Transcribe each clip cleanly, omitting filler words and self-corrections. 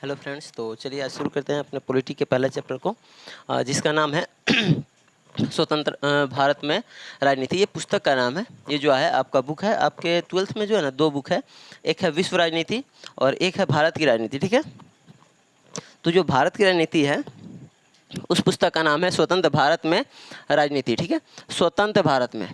Hello friends, तो चलिए आज शुरू करते हैं अपने पॉलिटी के पहले चैप्टर को, जिसका नाम है स्वतंत्र भारत में राजनीति। ये पुस्तक का नाम है। ये जो है आपका बुक है, आपके 12th में जो है ना 2 बुक है, एक है विश्व राजनीति और एक है भारत की राजनीति। ठीक है, तो जो भारत की राजनीति है उस पुस्तक का नाम है स्वतंत्र भारत में राजनीति। ठीक है, स्वतंत्र भारत में,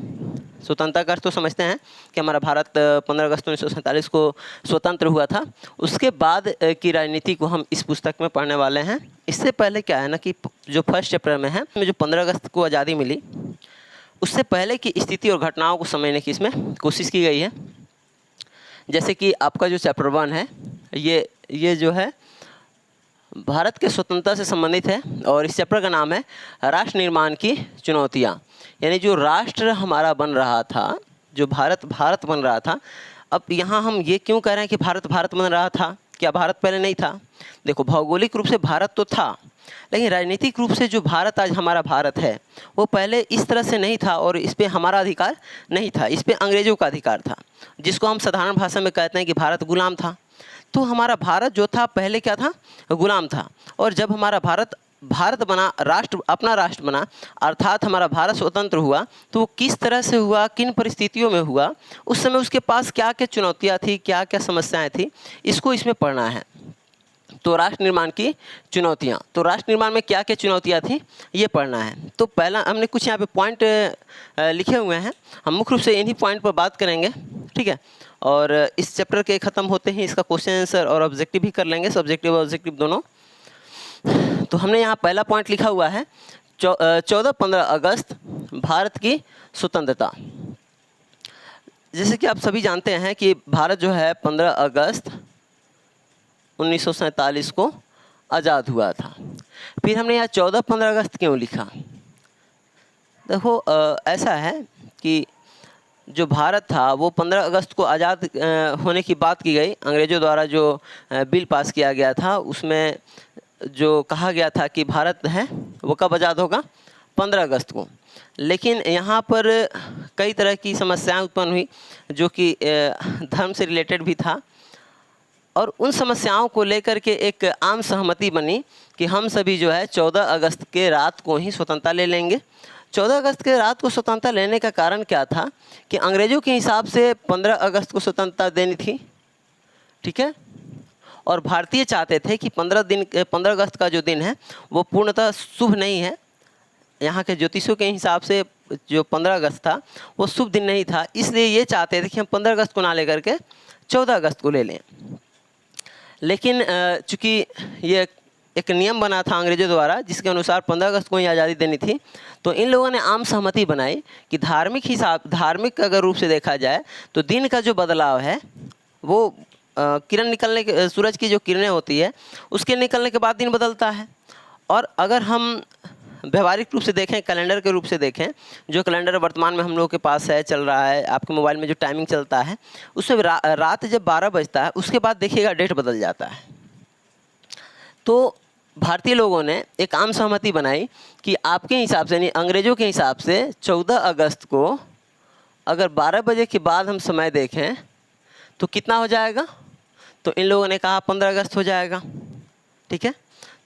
स्वतंत्रता का अर्थ तो समझते हैं कि हमारा भारत 15 अगस्त 1947 को स्वतंत्र हुआ था। उसके बाद की राजनीति को हम इस पुस्तक में पढ़ने वाले हैं। इससे पहले क्या है ना कि जो फर्स्ट चैप्टर में है, जो 15 अगस्त को आज़ादी मिली, उससे पहले की स्थिति और घटनाओं को समझने की इसमें कोशिश की गई है। जैसे कि आपका जो चैप्टर 1 है, ये जो है भारत के स्वतंत्रता से संबंधित है और इस चैप्टर का नाम है राष्ट्र निर्माण की चुनौतियाँ। यानी जो राष्ट्र हमारा बन रहा था, जो भारत बन रहा था, अब यहाँ हम ये क्यों कह रहे हैं कि भारत बन रहा था? क्या भारत पहले नहीं था? देखो, भौगोलिक रूप से भारत तो था, लेकिन राजनीतिक रूप से जो भारत आज हमारा भारत है वो पहले इस तरह से नहीं था और इस पर हमारा अधिकार नहीं था, इस पर अंग्रेज़ों का अधिकार था, जिसको हम साधारण भाषा में कहते हैं कि भारत गुलाम था। तो हमारा भारत जो था पहले क्या था? गुलाम था। और जब हमारा भारत बना, राष्ट्र, अपना राष्ट्र बना, अर्थात हमारा भारत स्वतंत्र हुआ, तो वो किस तरह से हुआ, किन परिस्थितियों में हुआ, उस समय उसके पास क्या क्या चुनौतियाँ थी, क्या क्या समस्याएं थी, इसको इसमें पढ़ना है। तो राष्ट्र निर्माण की चुनौतियाँ, तो राष्ट्र निर्माण में क्या क्या चुनौतियाँ थी ये पढ़ना है। तो पहला हमने कुछ यहाँ पे पॉइंट लिखे हुए हैं, हम मुख्य रूप से इन्हीं पॉइंट पर बात करेंगे। ठीक है, और इस चैप्टर के ख़त्म होते ही इसका क्वेश्चन आंसर और ऑब्जेक्टिव भी कर लेंगे, सब्जेक्टिव और ऑब्जेक्टिव दोनों। तो हमने यहाँ पहला पॉइंट लिखा हुआ है 14-15 अगस्त भारत की स्वतंत्रता। जैसे कि आप सभी जानते हैं कि भारत जो है 15 अगस्त 1947 को आज़ाद हुआ था। फिर हमने यहाँ 14-15 अगस्त क्यों लिखा? देखो, ऐसा है कि जो भारत था वो 15 अगस्त को आज़ाद होने की बात की गई। अंग्रेज़ों द्वारा जो बिल पास किया गया था उसमें जो कहा गया था कि भारत है वो कब आज़ाद होगा? 15 अगस्त को। लेकिन यहाँ पर कई तरह की समस्याएं उत्पन्न हुई जो कि धर्म से रिलेटेड भी था, और उन समस्याओं को लेकर के एक आम सहमति बनी कि हम सभी जो है 14 अगस्त के रात को ही स्वतंत्रता ले लेंगे। 14 अगस्त के रात को स्वतंत्रता लेने का कारण क्या था कि अंग्रेज़ों के हिसाब से 15 अगस्त को स्वतंत्रता देनी थी। ठीक है, और भारतीय चाहते थे कि 15 अगस्त का जो दिन है वो पूर्णतः शुभ नहीं है। यहाँ के ज्योतिषों के हिसाब से जो 15 अगस्त था वो शुभ दिन नहीं था, इसलिए ये चाहते थे कि हम 15 अगस्त को ना लेकर के 14 अगस्त को ले लें। लेकिन चूँकि ये एक नियम बना था अंग्रेज़ों द्वारा जिसके अनुसार 15 अगस्त को ही आज़ादी देनी थी, तो इन लोगों ने आम सहमति बनाई कि धार्मिक अगर रूप से देखा जाए तो दिन का जो बदलाव है वो किरण निकलने के, सूरज की जो किरणें होती है उसके निकलने के बाद दिन बदलता है। और अगर हम व्यवहारिक रूप से देखें, कैलेंडर के रूप से देखें, जो कैलेंडर वर्तमान में हम लोगों के पास है, चल रहा है, आपके मोबाइल में जो टाइमिंग चलता है उसमें रात जब 12 बजता है उसके बाद देखिएगा डेट बदल जाता है। तो भारतीय लोगों ने एक आम सहमति बनाई कि आपके हिसाब से, यानी अंग्रेज़ों के हिसाब से 14 अगस्त को अगर 12 बजे के बाद हम समय देखें तो कितना हो जाएगा? तो इन लोगों ने कहा 15 अगस्त हो जाएगा। ठीक है,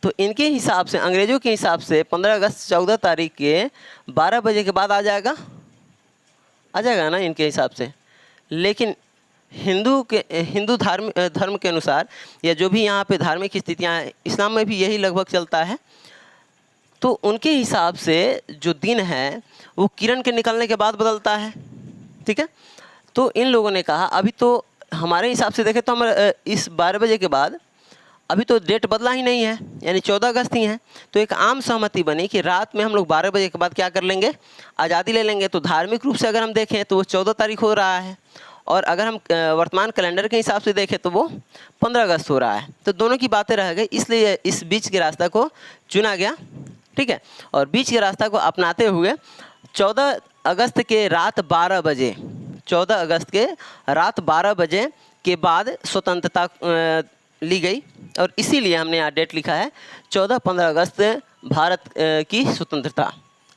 तो इनके हिसाब से, अंग्रेज़ों के हिसाब से 15 अगस्त 14 तारीख के 12 बजे के बाद आ जाएगा ना इनके हिसाब से। लेकिन हिंदू धर्म के अनुसार, या जो भी यहाँ पे धार्मिक स्थितियाँ हैं, इस्लाम में भी यही लगभग चलता है, तो उनके हिसाब से जो दिन है वो किरण के निकलने के बाद बदलता है। ठीक है, तो इन लोगों ने कहा अभी तो हमारे हिसाब से देखें तो हम इस 12 बजे के बाद अभी तो डेट बदला ही नहीं है, यानी 14 अगस्त ही है। तो एक आम सहमति बनी कि रात में हम लोग 12 बजे के बाद क्या कर लेंगे? आज़ादी ले लेंगे। तो धार्मिक रूप से अगर हम देखें तो वो 14 तारीख हो रहा है, और अगर हम वर्तमान कैलेंडर के हिसाब से देखें तो वो 15 अगस्त हो रहा है। तो दोनों की बातें रह गई, इसलिए इस बीच के रास्ता को चुना गया। ठीक है, और बीच के रास्ता को अपनाते हुए 14 अगस्त के रात 12 बजे 14 अगस्त के रात 12 बजे के बाद स्वतंत्रता ली गई, और इसीलिए हमने यहाँ डेट लिखा है 14-15 अगस्त भारत की स्वतंत्रता।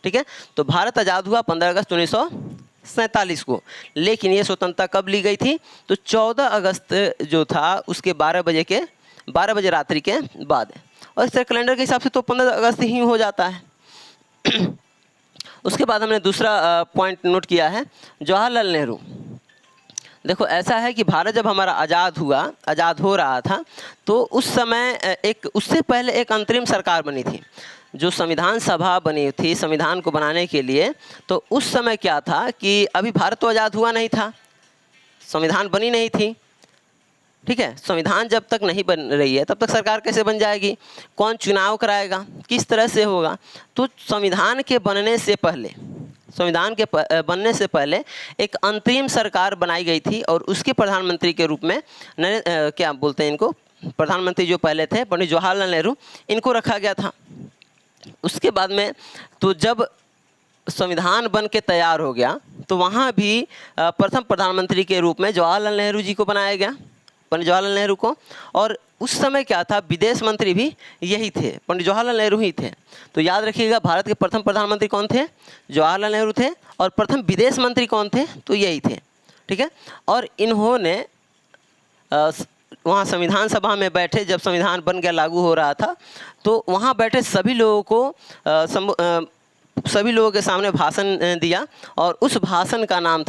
ठीक है, तो भारत आज़ाद हुआ 15 अगस्त 1947 को। लेकिन ये स्वतंत्रता कब ली गई थी? तो 14 अगस्त जो था उसके 12 बजे के 12 बजे रात्रि के बाद। और इस तरह कैलेंडर के हिसाब से तो 15 अगस्त ही हो जाता है। उसके बाद हमने दूसरा पॉइंट नोट किया है, जवाहरलाल नेहरू। देखो ऐसा है कि भारत जब हमारा आज़ाद हो रहा था, तो उस समय उससे पहले एक अंतरिम सरकार बनी थी, जो संविधान सभा बनी थी संविधान को बनाने के लिए। तो उस समय क्या था कि अभी भारत तो आज़ाद हुआ नहीं था, संविधान बनी नहीं थी, ठीक है। संविधान जब तक नहीं बन रही है तब तक सरकार कैसे बन जाएगी, कौन चुनाव कराएगा, किस तरह से होगा। तो संविधान के बनने से पहले एक अंतरिम सरकार बनाई गई थी, और उसके प्रधानमंत्री के रूप में क्या बोलते हैं इनको, प्रधानमंत्री जो पहले थे पंडित जवाहरलाल नेहरू, इनको रखा गया था। उसके बाद में तो जब संविधान बन के तैयार हो गया, तो वहाँ भी प्रथम प्रधानमंत्री के रूप में जवाहरलाल नेहरू जी को बनाया गया, पंडित जवाहरलाल नेहरू को। और उस समय क्या था, विदेश मंत्री भी यही थे, पंडित जवाहरलाल नेहरू ही थे। तो याद रखिएगा, भारत के प्रथम प्रधानमंत्री कौन थे, जवाहरलाल नेहरू थे, और प्रथम विदेश मंत्री कौन थे, तो यही थे, ठीक है। और इन्होंने वहाँ संविधान सभा में बैठे, जब संविधान बन गया, लागू हो रहा था, तो वहाँ बैठे सभी लोगों के सामने भाषण दिया, और उस भाषण का नाम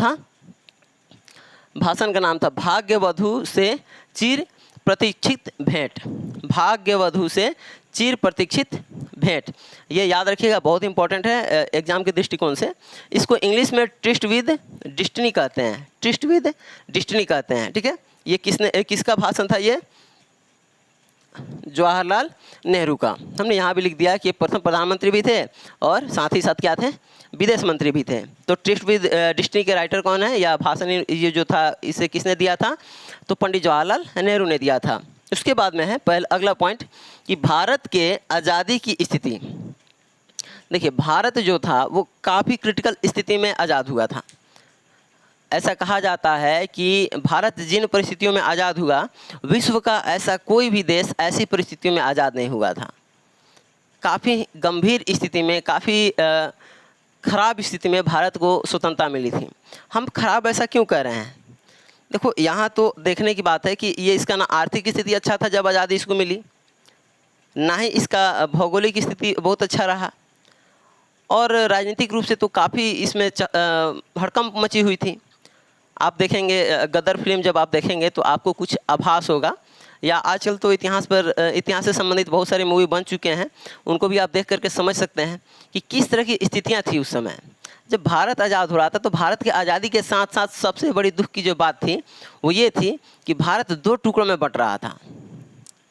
था भाग्यवधू से चिर प्रतीक्षित भेंट। भाग्यवधू से चिर प्रतीक्षित भेंट, ये याद रखिएगा, बहुत इंपॉर्टेंट है एग्जाम के दृष्टिकोण से। इसको इंग्लिश में ट्रिस्ट विद डिस्टिनी कहते हैं, ठीक है। ये किसका भाषण था, ये जवाहरलाल नेहरू का। हमने यहाँ भी लिख दिया कि प्रथम प्रधानमंत्री भी थे और साथ ही साथ क्या थे, विदेश मंत्री भी थे। तो ट्रिस्ट विद डिस्टिनी के राइटर कौन है, या भाषण ये जो था इसे किसने दिया था, तो पंडित जवाहरलाल नेहरू ने दिया था। उसके बाद में है अगला पॉइंट कि भारत के आज़ादी की स्थिति। देखिए, भारत जो था वो काफ़ी क्रिटिकल स्थिति में आज़ाद हुआ था। ऐसा कहा जाता है कि भारत जिन परिस्थितियों में आज़ाद हुआ, विश्व का ऐसा कोई भी देश ऐसी परिस्थितियों में आज़ाद नहीं हुआ था। काफ़ी गंभीर स्थिति में, काफ़ी ख़राब स्थिति में भारत को स्वतंत्रता मिली थी। हम खराब ऐसा क्यों कह रहे हैं, देखो यहाँ तो देखने की बात है कि ये इसका ना आर्थिक स्थिति अच्छा था जब आज़ादी इसको मिली, ना ही इसका भौगोलिक स्थिति बहुत अच्छा रहा, और राजनीतिक रूप से तो काफ़ी इसमें हड़कंप मची हुई थी। आप देखेंगे गदर फिल्म जब आप देखेंगे तो आपको कुछ आभास होगा, या आजकल तो इतिहास से संबंधित बहुत सारे मूवी बन चुके हैं, उनको भी आप देख करके समझ सकते हैं कि किस तरह की स्थितियां थी उस समय जब भारत आज़ाद हो रहा था। तो भारत की आज़ादी के साथ साथ सबसे बड़ी दुख की जो बात थी वो ये थी कि भारत 2 टुकड़ों में बट रहा था।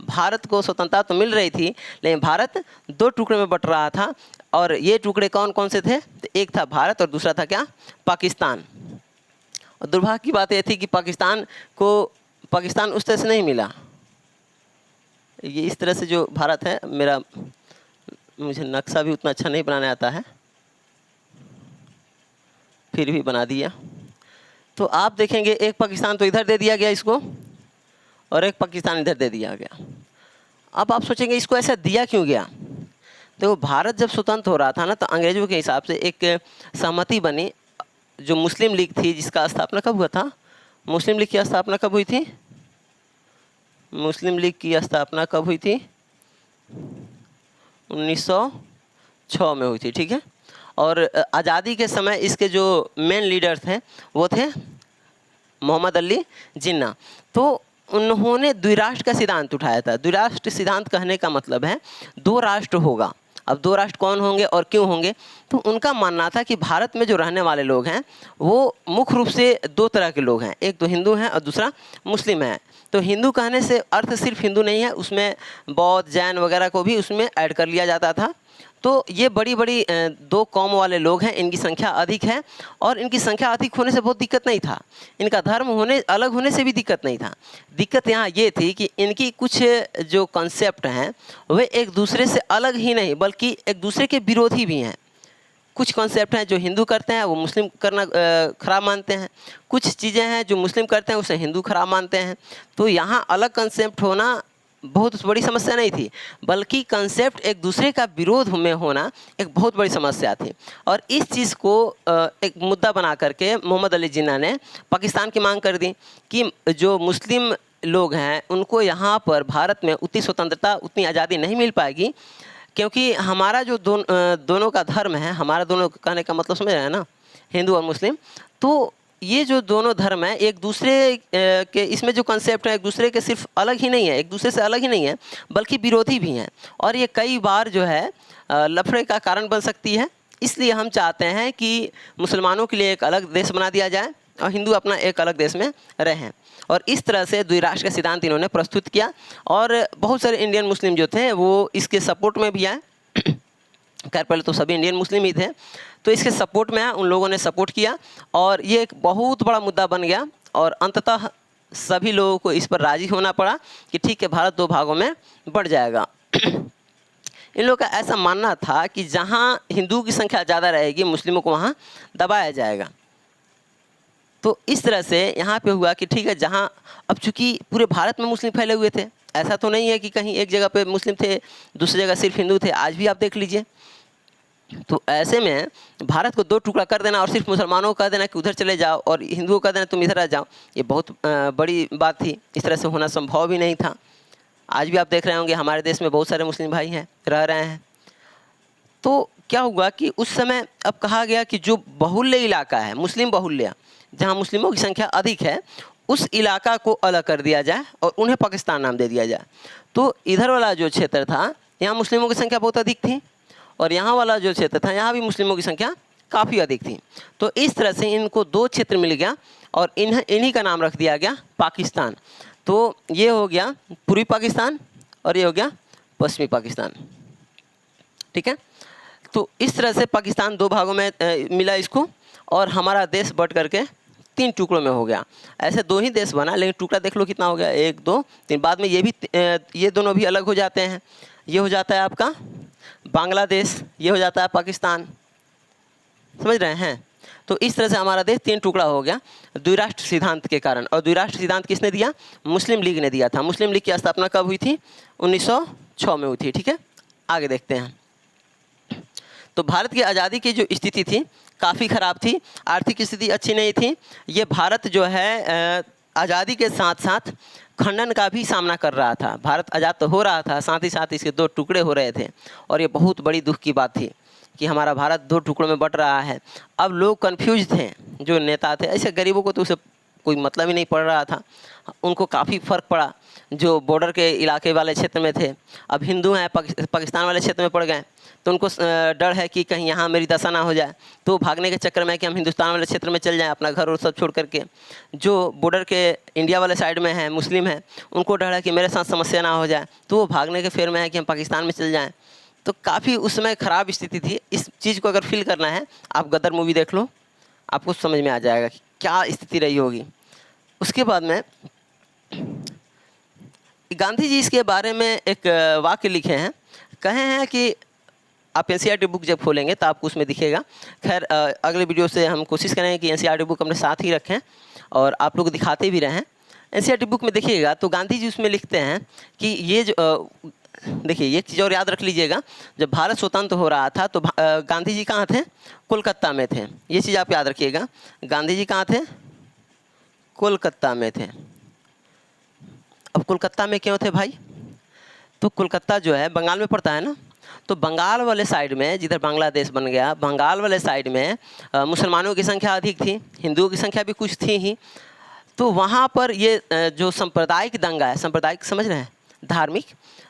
भारत को स्वतंत्रता तो मिल रही थी, लेकिन भारत 2 टुकड़े में बट रहा था। और ये टुकड़े कौन कौन से थे, तो एक था भारत और दूसरा था क्या, पाकिस्तान। और दुर्भाग्य की बात यह थी कि पाकिस्तान उस तरह से नहीं मिला। ये इस तरह से जो भारत है, मुझे नक्शा भी उतना अच्छा नहीं बनाने आता है, फिर भी बना दिया। तो आप देखेंगे एक पाकिस्तान तो इधर दे दिया गया इसको, और एक पाकिस्तान इधर दे दिया गया। अब आप सोचेंगे इसको ऐसा दिया क्यों गया। तो भारत जब स्वतंत्र हो रहा था ना, तो अंग्रेजों के हिसाब से एक सहमति बनी, जो मुस्लिम लीग थी, जिसका स्थापना कब हुआ था, मुस्लिम लीग की स्थापना कब हुई थी, मुस्लिम लीग की स्थापना कब हुई थी, 1906 में हुई थी, ठीक है। और आज़ादी के समय इसके जो मेन लीडर थे वो थे मोहम्मद अली जिन्ना। तो उन्होंने द्विराष्ट्र का सिद्धांत उठाया था। द्विराष्ट्र सिद्धांत कहने का मतलब है 2 राष्ट्र होगा। अब 2 राष्ट्र कौन होंगे और क्यों होंगे, तो उनका मानना था कि भारत में जो रहने वाले लोग हैं वो मुख्य रूप से 2 तरह के लोग हैं, एक तो हिंदू हैं और दूसरा मुस्लिम है। तो हिंदू कहने से अर्थ सिर्फ हिंदू नहीं है, उसमें बौद्ध जैन वगैरह को भी उसमें ऐड कर लिया जाता था। तो ये बड़ी 2 कौम वाले लोग हैं, इनकी संख्या अधिक है, और इनकी संख्या अधिक होने से बहुत दिक्कत नहीं था, इनका धर्म अलग होने से भी दिक्कत नहीं था। दिक्कत यहाँ ये थी कि इनकी कुछ जो कॉन्सेप्ट हैं वे एक दूसरे से अलग ही नहीं बल्कि एक दूसरे के विरोधी भी हैं। कुछ कॉन्सेप्ट हैं जो हिंदू करते हैं वो मुस्लिम करना खराब मानते हैं, कुछ चीज़ें हैं जो मुस्लिम करते हैं उसे हिंदू खराब मानते हैं। तो यहाँ अलग कॉन्सेप्ट होना बहुत बड़ी समस्या नहीं थी, बल्कि कंसेप्ट एक दूसरे का विरोध में होना एक बहुत बड़ी समस्या थी। और इस चीज़ को एक मुद्दा बना करके मोहम्मद अली जिन्ना ने पाकिस्तान की मांग कर दी कि जो मुस्लिम लोग हैं उनको यहाँ पर भारत में उतनी स्वतंत्रता, उतनी आज़ादी नहीं मिल पाएगी, क्योंकि हमारा जो दोनों का धर्म है, हमारा दोनों कहने का मतलब समझ रहे हैं ना, हिंदू और मुस्लिम, तो ये जो दोनों धर्म हैं एक दूसरे के इसमें जो कंसेप्ट है एक दूसरे के सिर्फ अलग ही नहीं है, एक दूसरे से अलग ही नहीं है, बल्कि विरोधी भी हैं, और ये कई बार जो है लफड़े का कारण बन सकती है। इसलिए हम चाहते हैं कि मुसलमानों के लिए एक अलग देश बना दिया जाए और हिंदू अपना एक अलग देश में रहें, और इस तरह से द्विराष्ट्र का सिद्धांत इन्होंने प्रस्तुत किया। और बहुत सारे इंडियन मुस्लिम जो थे वो इसके सपोर्ट में भी आए। खैर पहले तो सभी इंडियन मुस्लिम ही थे, तो इसके सपोर्ट में उन लोगों ने सपोर्ट किया और ये एक बहुत बड़ा मुद्दा बन गया, और अंततः सभी लोगों को इस पर राज़ी होना पड़ा कि ठीक है, भारत 2 भागों में बढ़ जाएगा। इन लोगों का ऐसा मानना था कि जहाँ हिंदुओं की संख्या ज़्यादा रहेगी, मुस्लिमों को वहाँ दबाया जाएगा। तो इस तरह से यहाँ पे हुआ कि ठीक है, जहाँ अब चूँकि पूरे भारत में मुस्लिम फैले हुए थे, ऐसा तो नहीं है कि कहीं एक जगह पे मुस्लिम थे, दूसरी जगह सिर्फ हिंदू थे, आज भी आप देख लीजिए। तो ऐसे में भारत को 2 टुकड़ा कर देना और सिर्फ मुसलमानों को कह देना कि उधर चले जाओ और हिंदुओं को कह देना तुम इधर आ जाओ, ये बहुत बड़ी बात थी। इस तरह से होना संभव भी नहीं था। आज भी आप देख रहे होंगे हमारे देश में बहुत सारे मुस्लिम भाई हैं, रह रहे हैं। तो क्या हुआ कि उस समय अब कहा गया कि जो बाहुल्य इलाका है, मुस्लिम बाहुल्य, जहाँ मुस्लिमों की संख्या अधिक है, उस इलाका को अलग कर दिया जाए और उन्हें पाकिस्तान नाम दे दिया जाए। तो इधर वाला जो क्षेत्र था, यहाँ मुस्लिमों की संख्या बहुत अधिक थी, और यहाँ वाला जो क्षेत्र था, यहाँ भी मुस्लिमों की संख्या काफ़ी अधिक थी। तो इस तरह से इनको 2 क्षेत्र मिल गया और इन्हीं का नाम रख दिया गया पाकिस्तान। तो ये हो गया पूर्वी पाकिस्तान और ये हो गया पश्चिमी पाकिस्तान, ठीक है। तो इस तरह से पाकिस्तान 2 भागों में मिला इसको, और हमारा देश बट करके 3 टुकड़ों में हो गया। ऐसे 2 ही देश बना, लेकिन टुकड़ा देख लो कितना हो गया, 1 2 3। बाद में ये दोनों भी अलग हो जाते हैं। ये हो जाता है आपका बांग्लादेश, ये हो जाता है पाकिस्तान, समझ रहे हैं। तो इस तरह से हमारा देश 3 टुकड़ा हो गया द्विराष्ट्र सिद्धांत के कारण। और द्विराष्ट्र सिद्धांत किसने दिया? मुस्लिम लीग ने दिया था। मुस्लिम लीग की स्थापना कब हुई थी? 1906 में हुई थी, ठीक है। आगे देखते हैं। तो भारत की आज़ादी की जो स्थिति थी काफ़ी ख़राब थी, आर्थिक स्थिति अच्छी नहीं थी। ये भारत जो है आज़ादी के साथ साथ खंडन का भी सामना कर रहा था। भारत आज़ाद तो हो रहा था, साथ ही साथ इसके 2 टुकड़े हो रहे थे, और ये बहुत बड़ी दुख की बात थी कि हमारा भारत 2 टुकड़ों में बट रहा है। अब लोग कन्फ्यूज थे, जो नेता थे। ऐसे गरीबों को तो उसे कोई मतलब ही नहीं पड़ रहा था, उनको काफ़ी फ़र्क पड़ा। जो बॉर्डर के इलाके वाले क्षेत्र में थे, अब हिंदू हैं, पाकिस्तान वाले क्षेत्र में पड़ गए, तो उनको डर है कि कहीं यहाँ मेरी दशा ना हो जाए, तो भागने के चक्कर में कि हम हिंदुस्तान वाले क्षेत्र में चल जाएं, अपना घर और सब छोड़ करके। जो बॉर्डर के इंडिया वाले साइड में हैं, मुस्लिम हैं, उनको डर है कि मेरे साथ समस्या ना हो जाए, तो वो भागने के फेर में है कि हम पाकिस्तान में चल जाएँ। तो काफ़ी उस समय ख़राब स्थिति थी। इस चीज़ को अगर फील करना है, आप गदर मूवी देख लो, आपको समझ में आ जाएगा कि क्या स्थिति रही होगी। उसके बाद में गांधी जी इसके बारे में एक वाक्य लिखे हैं, कहे हैं कि आप एनसीईआरटी बुक जब खोलेंगे तो आपको उसमें दिखेगा। खैर अगले वीडियो से हम कोशिश करेंगे कि एनसीईआरटी बुक अपने साथ ही रखें और आप लोग दिखाते भी रहें। एनसीईआरटी बुक में देखिएगा तो गांधी जी उसमें लिखते हैं कि ये जो देखिए, ये चीज़ और याद रख लीजिएगा, जब भारत स्वतंत्र हो रहा था तो गांधी जी कहाँ थे? कोलकाता में थे। ये चीज़ आप याद रखिएगा, गांधी जी कहाँ थे? कोलकाता में थे। अब कोलकाता में क्यों थे भाई? तो कोलकाता जो है बंगाल में पड़ता है ना, तो बंगाल वाले साइड में, जिधर बांग्लादेश बन गया, बंगाल वाले साइड में मुसलमानों की संख्या अधिक थी, हिंदुओं की संख्या भी कुछ थी ही। तो वहाँ पर ये जो सांप्रदायिक दंगा है, सांप्रदायिक समझ रहे हैं, धार्मिक,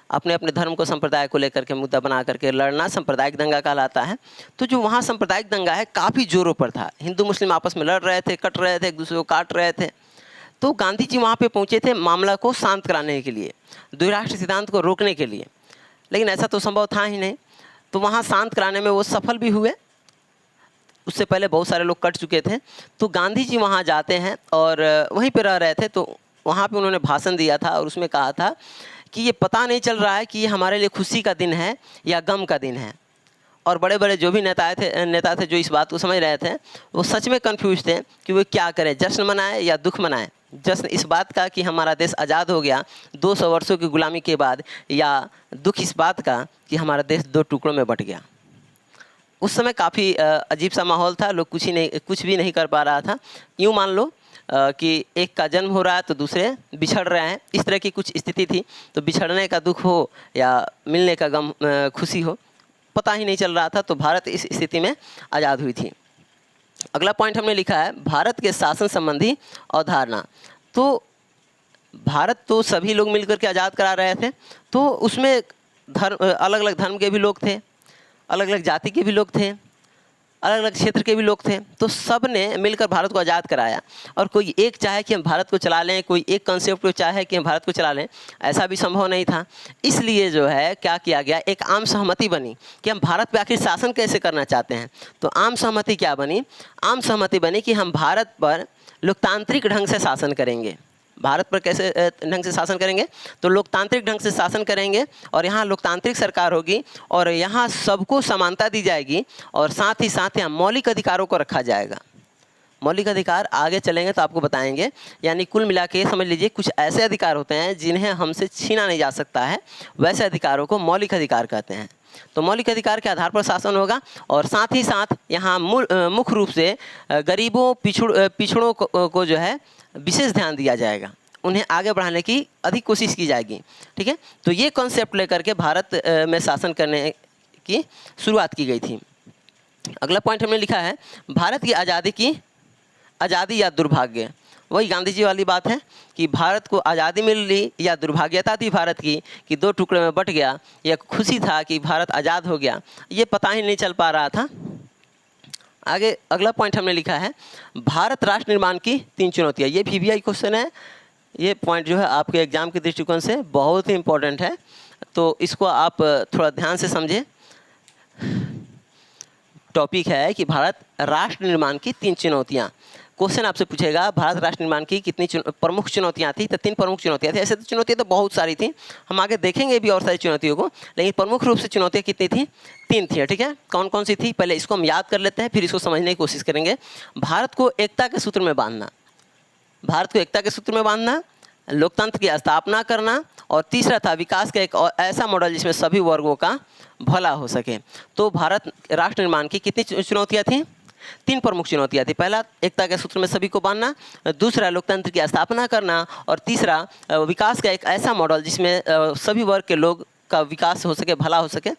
अपने अपने धर्म को संप्रदाय को लेकर के मुद्दा बना करके लड़ना सांप्रदायिक दंगा कहलाता है। तो जो वहाँ सांप्रदायिक दंगा है काफ़ी जोरों पर था, हिंदू मुस्लिम आपस में लड़ रहे थे, कट रहे थे, एक दूसरे को काट रहे थे। तो गांधी जी वहाँ पे पहुँचे थे मामला को शांत कराने के लिए, द्विराष्ट्र सिद्धांत को रोकने के लिए, लेकिन ऐसा तो संभव था ही नहीं। तो वहाँ शांत कराने में वो सफल भी हुए। उससे पहले बहुत सारे लोग कट चुके थे। तो गांधी जी वहाँ जाते हैं और वहीं पर रह रहे थे, तो वहाँ पे उन्होंने भाषण दिया था और उसमें कहा था कि ये पता नहीं चल रहा है कि ये हमारे लिए खुशी का दिन है या गम का दिन है। और बड़े बड़े जो भी नेता थे जो इस बात को समझ रहे थे, वो सच में कंफ्यूज थे कि वो क्या करें, जश्न मनाएं या दुख मनाएं। जश्न इस बात का कि हमारा देश आज़ाद हो गया 200 वर्षों की गुलामी के बाद, या दुख इस बात का कि हमारा देश 2 टुकड़ों में बट गया। उस समय काफ़ी अजीब सा माहौल था, लोग कुछ भी नहीं कर पा रहा था। यूँ मान लो कि एक का जन्म हो रहा है तो दूसरे बिछड़ रहे हैं, इस तरह की कुछ स्थिति थी। तो बिछड़ने का दुख हो या मिलने का गम खुशी हो, पता ही नहीं चल रहा था। तो भारत इस स्थिति में आज़ाद हुई थी। अगला पॉइंट हमने लिखा है भारत के शासन संबंधी अवधारणा। तो भारत तो सभी लोग मिलकर के आज़ाद करा रहे थे, तो उसमें धर्म, अलग अलग धर्म के भी लोग थे, अलग अलग जाति के भी लोग थे, अलग अलग क्षेत्र के भी लोग थे। तो सब ने मिलकर भारत को आज़ाद कराया। और कोई एक चाहे कि हम भारत को चला लें, कोई एक कंसेप्ट को चाहे कि हम भारत को चला लें, ऐसा भी संभव नहीं था। इसलिए जो है क्या किया गया, एक आम सहमति बनी कि हम भारत पे आखिर शासन कैसे करना चाहते हैं। तो आम सहमति क्या बनी? आम सहमति बनी कि हम भारत पर लोकतांत्रिक ढंग से शासन करेंगे। भारत पर कैसे ढंग से शासन करेंगे? तो लोकतांत्रिक ढंग से शासन करेंगे, और यहाँ लोकतांत्रिक सरकार होगी, और यहाँ सबको समानता दी जाएगी, और साथ ही साथ यहाँ मौलिक अधिकारों को रखा जाएगा। मौलिक अधिकार आगे चलेंगे तो आपको बताएंगे। यानी कुल मिला के समझ लीजिए कुछ ऐसे अधिकार होते हैं जिन्हें हमसे छीना नहीं जा सकता है, वैसे अधिकारों को मौलिक अधिकार कहते हैं। तो मौलिक अधिकार के आधार पर शासन होगा, और साथ ही साथ यहाँ मुख्य रूप से गरीबों पिछड़ों को जो है विशेष ध्यान दिया जाएगा, उन्हें आगे बढ़ाने की अधिक कोशिश की जाएगी। ठीक है, तो ये कॉन्सेप्ट लेकर के भारत में शासन करने की शुरुआत की गई थी। अगला पॉइंट हमने लिखा है भारत की आज़ादी या दुर्भाग्य। वही गांधी जी वाली बात है कि भारत को आज़ादी मिल ली या दुर्भाग्यता थी भारत की कि दो टुकड़े में बट गया, या खुशी था कि भारत आज़ाद हो गया, ये पता ही नहीं चल पा रहा था। आगे अगला पॉइंट हमने लिखा है भारत राष्ट्र निर्माण की 3 चुनौतियाँ। ये VVI क्वेश्चन है, ये पॉइंट जो है आपके एग्जाम के दृष्टिकोण से बहुत ही इम्पोर्टेंट है, तो इसको आप थोड़ा ध्यान से समझें। टॉपिक है कि भारत राष्ट्र निर्माण की 3 चुनौतियाँ। क्वेश्चन आपसे पूछेगा भारत राष्ट्र निर्माण की कितनी प्रमुख चुनौतियाँ थी, तो 3 प्रमुख चुनौतियाँ थी। ऐसे तो चुनौतियाँ तो बहुत सारी थी, हम आगे देखेंगे भी और सारी चुनौतियों को, लेकिन प्रमुख रूप से चुनौतियाँ कितनी थी? 3 थी। ठीक है, कौन कौन सी थी पहले इसको हम याद कर लेते हैं, फिर इसको समझने की कोशिश करेंगे। भारत को एकता के सूत्र में बांधना, भारत को एकता के सूत्र में बांधना, लोकतंत्र की स्थापना करना, और तीसरा था विकास का एक ऐसा मॉडल जिसमें सभी वर्गों का भला हो सके। तो भारत राष्ट्र निर्माण की कितनी चुनौतियाँ थी? 3 प्रमुख चुनौतियाँ थी। पहला एकता के सूत्र में सभी को बांधना, दूसरा लोकतंत्र की स्थापना करना, और तीसरा विकास का एक ऐसा मॉडल जिसमें सभी वर्ग के लोग का विकास हो सके, भला हो सके।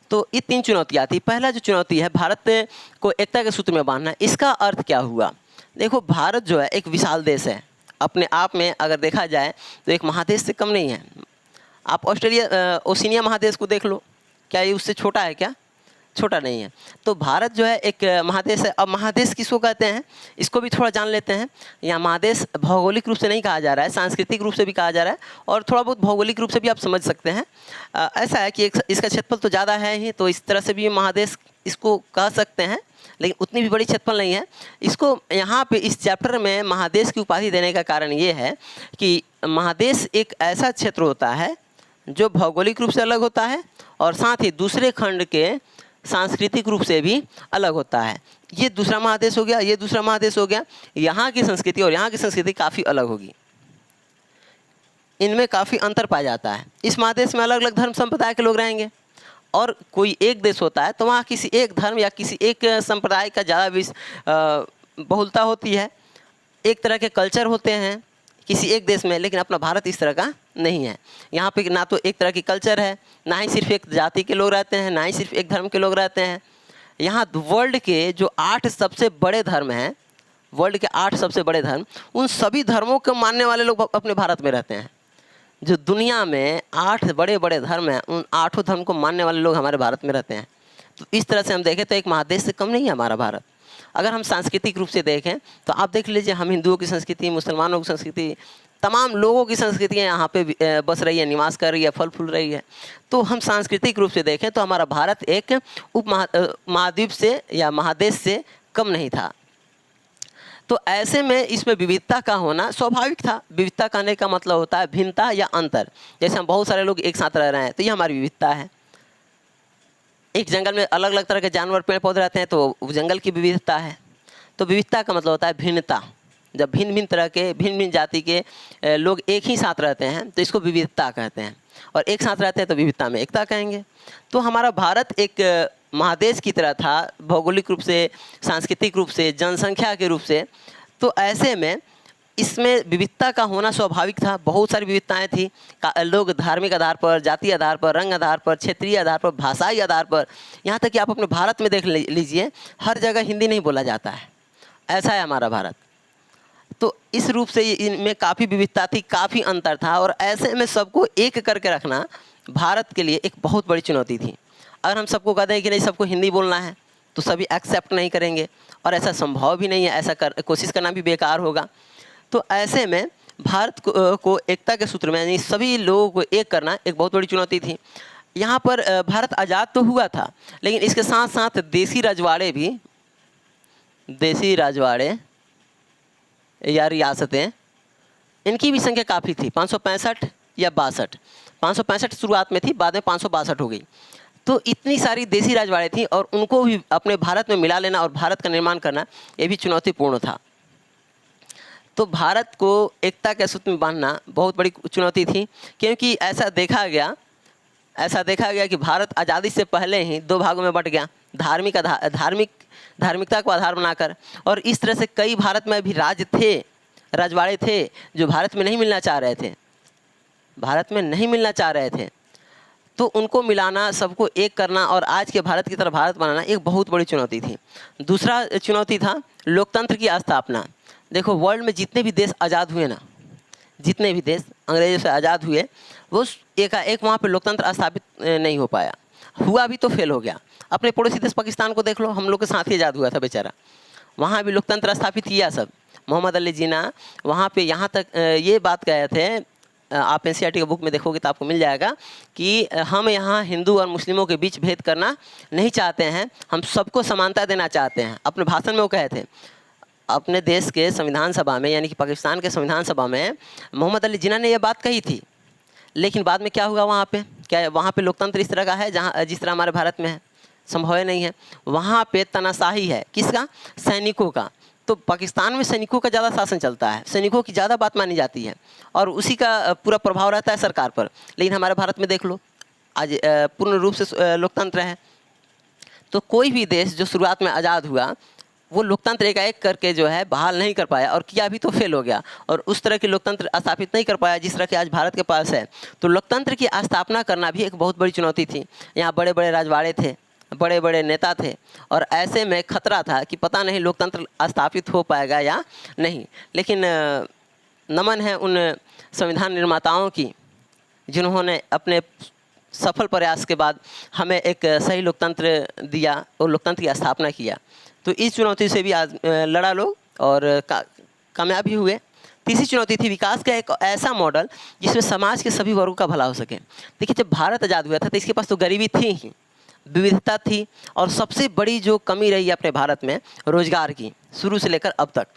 तो ये 3 चुनौतियाँ थी। पहला जो चुनौती है भारत को एकता के सूत्र में बांधना, इसका अर्थ क्या हुआ? देखो, भारत जो है एक विशाल देश है, अपने आप में अगर देखा जाए तो एक महादेश से कम नहीं है। आप ऑस्ट्रेलिया ओशिनिया महादेश को देख लो, क्या ये उससे छोटा है? क्या छोटा नहीं है। तो भारत जो है एक महादेश है। अब महादेश किसको कहते हैं, इसको भी थोड़ा जान लेते हैं। यहाँ महादेश भौगोलिक रूप से नहीं कहा जा रहा है, सांस्कृतिक रूप से भी कहा जा रहा है, और थोड़ा बहुत भौगोलिक रूप से भी आप समझ सकते हैं। ऐसा है कि इसका क्षेत्रफल तो ज़्यादा है ही, तो इस तरह से भी महादेश इसको कह सकते हैं, लेकिन उतनी भी बड़ी क्षेत्रफल नहीं है। इसको यहाँ पे इस चैप्टर में महादेश की उपाधि देने का कारण ये है कि महादेश एक ऐसा क्षेत्र होता है जो भौगोलिक रूप से अलग होता है, और साथ ही दूसरे खंड के सांस्कृतिक रूप से भी अलग होता है। ये दूसरा महादेश हो गया, ये दूसरा महादेश हो गया। यहाँ की संस्कृति और यहाँ की संस्कृति काफ़ी अलग होगी, इनमें काफ़ी अंतर पाया जाता है। इस महादेश में अलग अलग धर्म संप्रदाय के लोग रहेंगे, और कोई एक देश होता है तो वहाँ किसी एक धर्म या किसी एक संप्रदाय का ज़्यादा बहुलता होती है, एक तरह के कल्चर होते हैं किसी एक देश में। लेकिन अपना भारत इस तरह का नहीं है। यहाँ पे ना तो एक तरह की कल्चर है, ना ही सिर्फ एक जाति के लोग रहते हैं, ना ही सिर्फ एक धर्म के लोग रहते हैं। यहाँ वर्ल्ड के जो 8 सबसे बड़े धर्म हैं, वर्ल्ड के 8 सबसे बड़े धर्म, उन सभी धर्मों को मानने वाले लोग अपने भारत में रहते हैं। जो दुनिया में 8 बड़े बड़े धर्म हैं, उन 8 धर्म को मानने वाले लोग हमारे भारत में रहते हैं। तो इस तरह से हम देखें तो एक महादेश से कम नहीं है हमारा भारत। अगर हम सांस्कृतिक रूप से देखें तो आप देख लीजिए, हम हिंदुओं की संस्कृति, मुसलमानों की संस्कृति, तमाम लोगों की संस्कृतियाँ यहाँ पे बस रही है, निवास कर रही है, फल फूल रही है। तो हम सांस्कृतिक रूप से देखें तो हमारा भारत एक महाद्वीप से या महादेश से कम नहीं था। तो ऐसे में इसमें विविधता का होना स्वाभाविक था। विविधता कहने का मतलब होता है भिन्नता या अंतर। जैसे हम बहुत सारे लोग एक साथ रह रहे हैं तो ये हमारी विविधता है। एक जंगल में अलग अलग तरह के जानवर पेड़ पौधे रहते हैं तो जंगल की विविधता है। तो विविधता का मतलब होता है भिन्नता। जब भिन्न भिन्न तरह के भिन्न भिन्न जाति के लोग एक ही साथ रहते हैं तो इसको विविधता कहते हैं, और एक साथ रहते हैं तो विविधता में एकता कहेंगे। तो हमारा भारत एक महादेश की तरह था, भौगोलिक रूप से, सांस्कृतिक रूप से, जनसंख्या के रूप से। तो ऐसे में इसमें विविधता का होना स्वाभाविक था, बहुत सारी विविधताएं थी। लोग धार्मिक आधार पर, जाति आधार पर, रंग आधार पर, क्षेत्रीय आधार पर, भाषाई आधार पर, यहाँ तक कि आप अपने भारत में देख लीजिए, हर जगह हिंदी नहीं बोला जाता है। ऐसा है हमारा भारत। तो इस रूप से इनमें काफ़ी विविधता थी, काफ़ी अंतर था, और ऐसे में सबको एक करके रखना भारत के लिए एक बहुत बड़ी चुनौती थी। अगर हम सबको कह दें कि नहीं सबको हिंदी बोलना है तो सभी एक्सेप्ट नहीं करेंगे, और ऐसा संभव भी नहीं है, ऐसा कोशिश करना भी बेकार होगा। तो ऐसे में भारत को एकता के सूत्र में यानी सभी लोगों को एक करना एक बहुत बड़ी चुनौती थी। यहाँ पर भारत आज़ाद तो हुआ था, लेकिन इसके साथ साथ देसी राजवाड़े या रियासतें, इनकी भी संख्या काफ़ी थी, 565 या 62। 565 शुरुआत में थी, बाद में 562 हो गई। तो इतनी सारी देसी राजवाड़े थी, और उनको भी अपने भारत में मिला लेना और भारत का निर्माण करना ये भी चुनौतीपूर्ण था। तो भारत को एकता के सूत्र में बांधना बहुत बड़ी चुनौती थी, क्योंकि ऐसा देखा गया कि भारत आज़ादी से पहले ही 2 भागों में बंट गया, धार्मिकता को आधार बनाकर। और इस तरह से कई भारत में भी राजवाड़े थे जो भारत में नहीं मिलना चाह रहे थे, तो उनको मिलाना, सबको एक करना और आज के भारत की तरह भारत बनाना एक बहुत बड़ी चुनौती थी। दूसरा चुनौती था लोकतंत्र की स्थापना। देखो, वर्ल्ड में जितने भी देश आज़ाद हुए ना, जितने भी देश अंग्रेज़ों से आज़ाद हुए, वो एकाएक वहाँ पे लोकतंत्र स्थापित नहीं हो पाया। हुआ भी तो फेल हो गया। अपने पड़ोसी देश पाकिस्तान को देख लो, हम लोग के साथ ही आज़ाद हुआ था बेचारा, वहाँ भी लोकतंत्र स्थापित किया सब। मोहम्मद अली जिन्ना वहाँ पे यहाँ तक ये बात कहे थे, आप एनसीईआरटी के बुक में देखोगे तो आपको मिल जाएगा कि हम यहाँ हिंदू और मुस्लिमों के बीच भेद करना नहीं चाहते हैं, हम सबको समानता देना चाहते हैं। अपने भाषण में वो कहे थे। अपने देश के संविधान सभा में, यानी कि पाकिस्तान के संविधान सभा में मोहम्मद अली जिन्ना ने यह बात कही थी। लेकिन बाद में क्या हुआ वहाँ पे? क्या वहाँ पे लोकतंत्र इस तरह का है जिस तरह हमारे भारत में है? संभव नहीं है। वहाँ पे तानाशाही है। किसका? सैनिकों का। तो पाकिस्तान में सैनिकों का ज़्यादा शासन चलता है, सैनिकों की ज़्यादा बात मानी जाती है और उसी का पूरा प्रभाव रहता है सरकार पर। लेकिन हमारे भारत में देख लो, आज पूर्ण रूप से लोकतंत्र है। तो कोई भी देश जो शुरुआत में आज़ाद हुआ, वो लोकतंत्र एकाएक करके जो है बहाल नहीं कर पाया, और किया भी तो फेल हो गया, और उस तरह के लोकतंत्र स्थापित नहीं कर पाया जिस तरह के आज भारत के पास है। तो लोकतंत्र की स्थापना करना भी एक बहुत बड़ी चुनौती थी। यहाँ बड़े बड़े राजवाड़े थे, बड़े बड़े नेता थे, और ऐसे में खतरा था कि पता नहीं लोकतंत्र स्थापित हो पाएगा या नहीं। लेकिन नमन है उन संविधान निर्माताओं की जिन्होंने अपने सफल प्रयास के बाद हमें एक सही लोकतंत्र दिया और लोकतंत्र की स्थापना किया। तो इस चुनौती से भी आज लड़ा लोग और कामयाब भी हुए। तीसरी चुनौती थी विकास का एक ऐसा मॉडल जिसमें समाज के सभी वर्गों का भला हो सके। देखिए, जब भारत आज़ाद हुआ था तो इसके पास तो गरीबी थी ही, विविधता थी, और सबसे बड़ी जो कमी रही अपने भारत में रोज़गार की, शुरू से लेकर अब तक।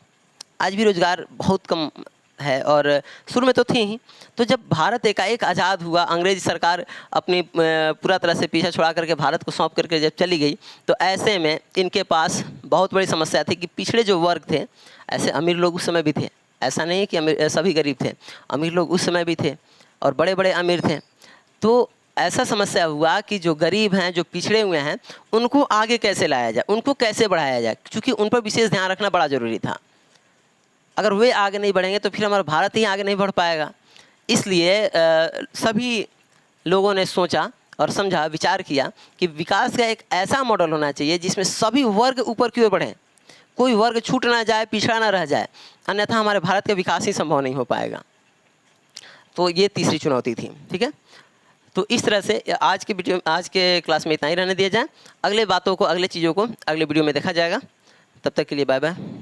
आज भी रोज़गार बहुत कम है और शुरू में तो थी ही। तो जब भारत एकाएक आज़ाद हुआ, अंग्रेज़ी सरकार अपनी पूरा तरह से पीछा छुड़ा करके भारत को सौंप करके जब चली गई, तो ऐसे में इनके पास बहुत बड़ी समस्या थी कि पिछड़े जो वर्ग थे, ऐसे अमीर लोग उस समय भी थे, ऐसा नहीं है कि सभी गरीब थे, अमीर लोग उस समय भी थे और बड़े बड़े अमीर थे। तो ऐसा समस्या हुआ कि जो गरीब हैं, जो पिछड़े हुए हैं, उनको आगे कैसे लाया जाए, उनको कैसे बढ़ाया जाए, क्योंकि उन पर विशेष ध्यान रखना बड़ा ज़रूरी था। अगर वे आगे नहीं बढ़ेंगे तो फिर हमारा भारत ही आगे नहीं बढ़ पाएगा। इसलिए सभी लोगों ने सोचा और समझा, विचार किया कि विकास का एक ऐसा मॉडल होना चाहिए जिसमें सभी वर्ग ऊपर की ओर बढ़ें, कोई वर्ग छूट ना जाए, पिछड़ा ना रह जाए, अन्यथा हमारे भारत का विकास ही संभव नहीं हो पाएगा। तो ये तीसरी चुनौती थी। ठीक है, तो इस तरह से आज के क्लास में इतना ही रहने दिया जाए। अगले बातों को, अगले चीज़ों को अगले वीडियो में देखा जाएगा। तब तक के लिए बाय बाय।